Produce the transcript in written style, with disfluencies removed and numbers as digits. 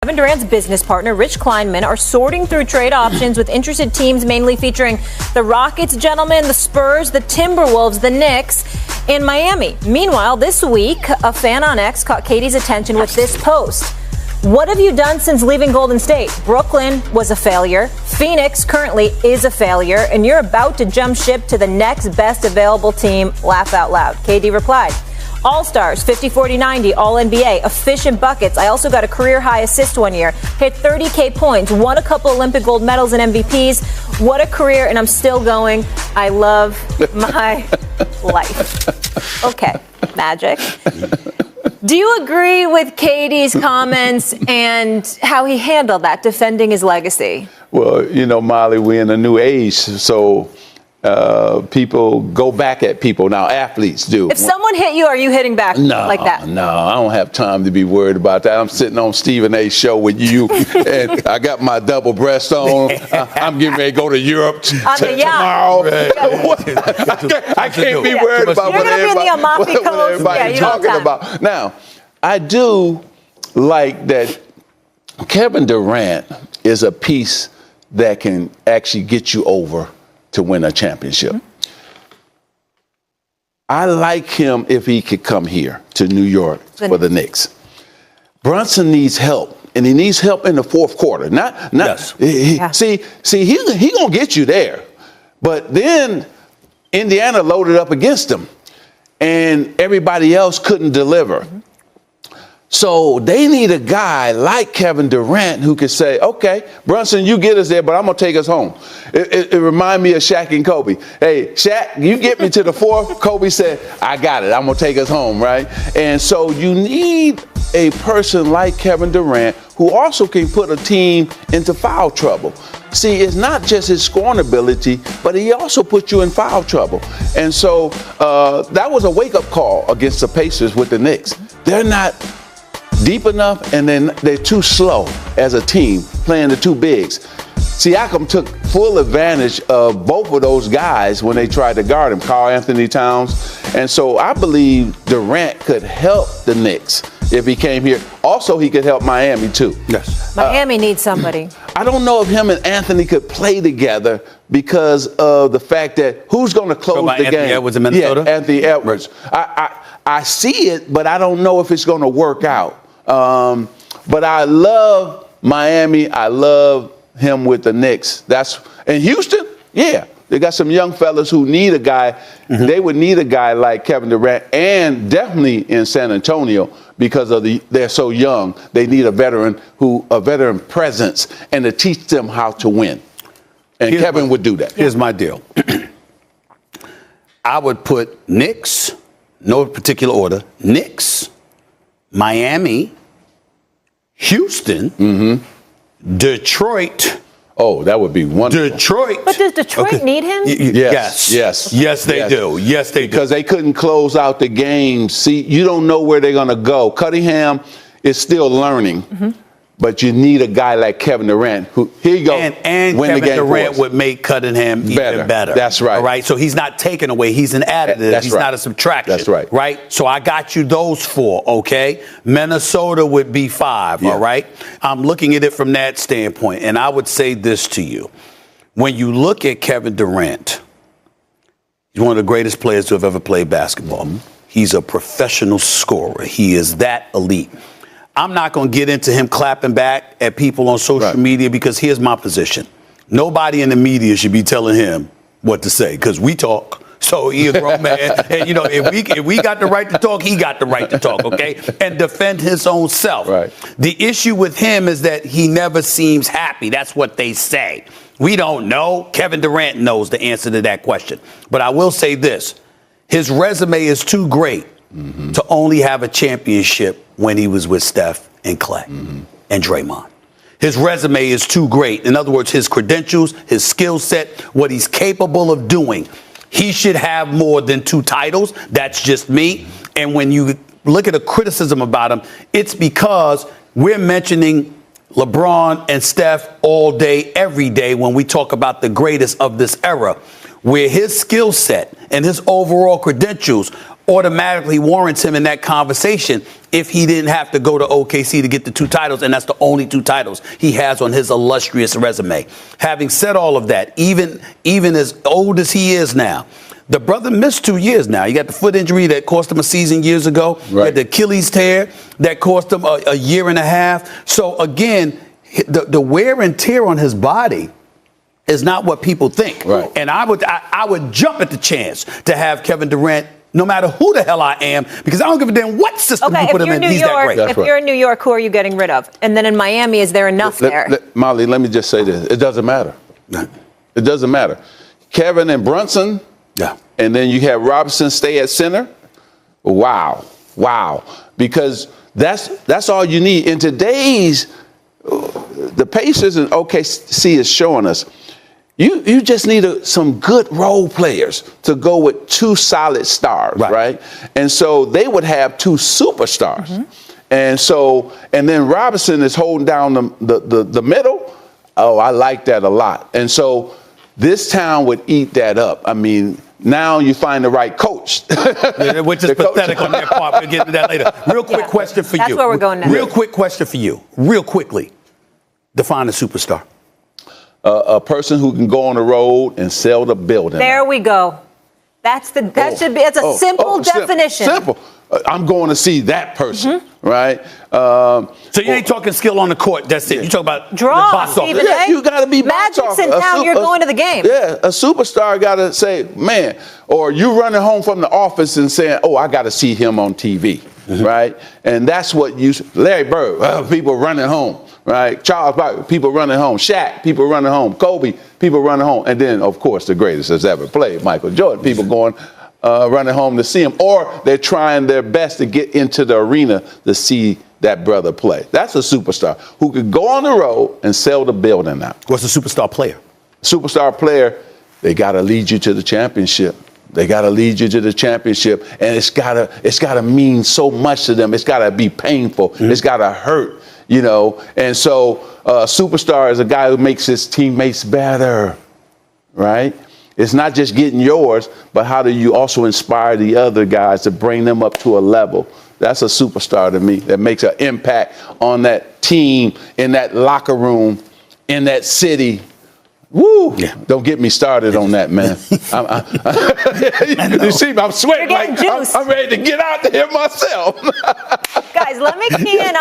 Kevin Durant's business partner, Rich Kleinman, are sorting through trade options with interested teams mainly featuring the Rockets, gentlemen, the Spurs, the Timberwolves, the Knicks, and Miami. Meanwhile, this week, a fan on X caught Katie's attention with this post. What have you done since leaving Golden State? Brooklyn was a failure. Phoenix currently is a failure. And you're about to jump ship to the next best available team. Laugh out loud. KD replied, All-Stars, 50, 40, 90, All-NBA, efficient buckets. I also got a career-high assist one year. Hit 30K points, won a couple Olympic gold medals and MVPs. What a career, and I'm still going. I love my life. Okay, Magic. Do you agree with Katie's comments and how he handled that, defending his legacy? Well, you know, Molly, we're in a new age, so people go back at people. Now, athletes do. If someone hit you, are you hitting back like that? No, I don't have time to be worried about that. I'm sitting on Stephen A's show with you, and I got my double breast on. I'm getting ready to go to Europe tomorrow. Right. I can't be worried about what everybody's talking about. Now, I do like that Kevin Durant is a piece that can actually get you over to win a championship. Mm-hmm. I like him if he could come here to New York for the Knicks. Brunson needs help, and he needs help in the fourth quarter. See, he gonna get you there, but then Indiana loaded up against him, and everybody else couldn't deliver. Mm-hmm. So they need a guy like Kevin Durant who could say, okay, Brunson, you get us there, but I'm going to take us home. It reminds me of Shaq and Kobe. Hey, Shaq, you get me to the fourth. Kobe said, I got it. I'm going to take us home, right? And so you need a person like Kevin Durant who also can put a team into foul trouble. See, it's not just his scoring ability, but he also puts you in foul trouble. And so that was a wake-up call against the Pacers with the Knicks. They're not deep enough, and then they're too slow as a team playing the two bigs. Siakam took full advantage of both of those guys when they tried to guard him, Karl Anthony Towns. And so I believe Durant could help the Knicks if he came here. Also, he could help Miami, too. Yes. Miami needs somebody. I don't know if him and Anthony could play together because of the fact that who's going to close the game? Anthony Edwards in Minnesota? Yeah, Anthony Edwards. I see it, but I don't know if it's going to work out. But I love Miami. I love him with the Knicks. And Houston, yeah, they got some young fellas who need a guy. Mm-hmm. They would need a guy like Kevin Durant, and definitely in San Antonio because of they're so young. They need a veteran presence and to teach them how to win. And Kevin would do that. Here's my deal. I would put Knicks, no particular order, Knicks, Miami, Houston, Detroit. Oh, that would be wonderful. Detroit. But does Detroit need him? Yes, they do. Yes, they do. Because they couldn't close out the game. See, you don't know where they're going to go. Cunningham is still learning. Mm-hmm. But you need a guy like Kevin Durant who, here you go, and Kevin Durant would make Cunningham even better. That's right. All right, so he's not taken away. He's an additive. He's not a subtraction. That's right. Right? So I got you those four, okay? Minnesota would be 5, all right? I'm looking at it from that standpoint, and I would say this to you. When you look at Kevin Durant, he's one of the greatest players to have ever played basketball. Mm-hmm. He's a professional scorer. He is that elite. I'm not going to get into him clapping back at people on social media because here's my position. Nobody in the media should be telling him what to say because we talk. So he a grown man. And, you know, if we got the right to talk, he got the right to talk, okay? And defend his own self. Right. The issue with him is that he never seems happy. That's what they say. We don't know. Kevin Durant knows the answer to that question. But I will say this. His resume is too great to only have a championship when he was with Steph and Clay and Draymond. His resume is too great. In other words, his credentials, his skill set, what he's capable of doing. He should have more than 2 titles. That's just me. And when you look at a criticism about him, it's because we're mentioning LeBron and Steph all day, every day when we talk about the greatest of this era, where his skill set and his overall credentials automatically warrants him in that conversation if he didn't have to go to OKC to get the 2 titles, and that's the only 2 titles he has on his illustrious resume. Having said all of that, even as old as he is now, the brother missed 2 years now. He got the foot injury that cost him a season years ago. Right. He had the Achilles tear that cost him a year and a half. So, again, the wear and tear on his body is not what people think. Right. And I would jump at the chance to have Kevin Durant, no matter who the hell I am, because I don't give a damn what system you put him in. He's that great. If you're in New York, who are you getting rid of? And then in Miami, is there enough there? Molly, let me just say this. It doesn't matter. It doesn't matter. Kevin and Brunson, and then you have Robinson stay at center. Wow. Because that's all you need. In today's, the Pacers and OKC is showing us, you just need some good role players to go with 2 solid stars, right? And so they would have 2 superstars. Mm-hmm. And then Robinson is holding down the middle. Oh, I like that a lot. And so this town would eat that up. I mean, now you find the right coach. Which is pathetic on their part. We'll get into that later. Real quick question for you. That's where we're going now. Real quick question for you. Real quickly. Define a superstar. A person who can go on the road and sell the building. There we go. It's a simple definition. Simple. I'm going to see that person, right? So you ain't talking skill on the court. That's it. You talk about draw. box office. Yeah, you got to be box office. Magic's in town. You're going to the game. Yeah, a superstar got to say, man, or you running home from the office and saying, oh, I got to see him on TV, right? And that's what Larry Bird, people running home. Right, Charles Barkley, people running home. Shaq, people running home. Kobe, people running home. And then, of course, the greatest that's ever played, Michael Jordan. People going, running home to see him. Or they're trying their best to get into the arena to see that brother play. That's a superstar who could go on the road and sell the building out. What's a superstar player? Superstar player, they got to lead you to the championship. They got to lead you to the championship. And it's gotta mean so much to them. It's got to be painful. Mm-hmm. It's got to hurt. You know, and so a superstar is a guy who makes his teammates better, right? It's not just getting yours, but how do you also inspire the other guys to bring them up to a level? That's a superstar to me that makes an impact on that team, in that locker room, in that city. Woo! Yeah. Don't get me started on that, man. You see, I'm sweating like I'm ready to get out there myself. Guys, let me key in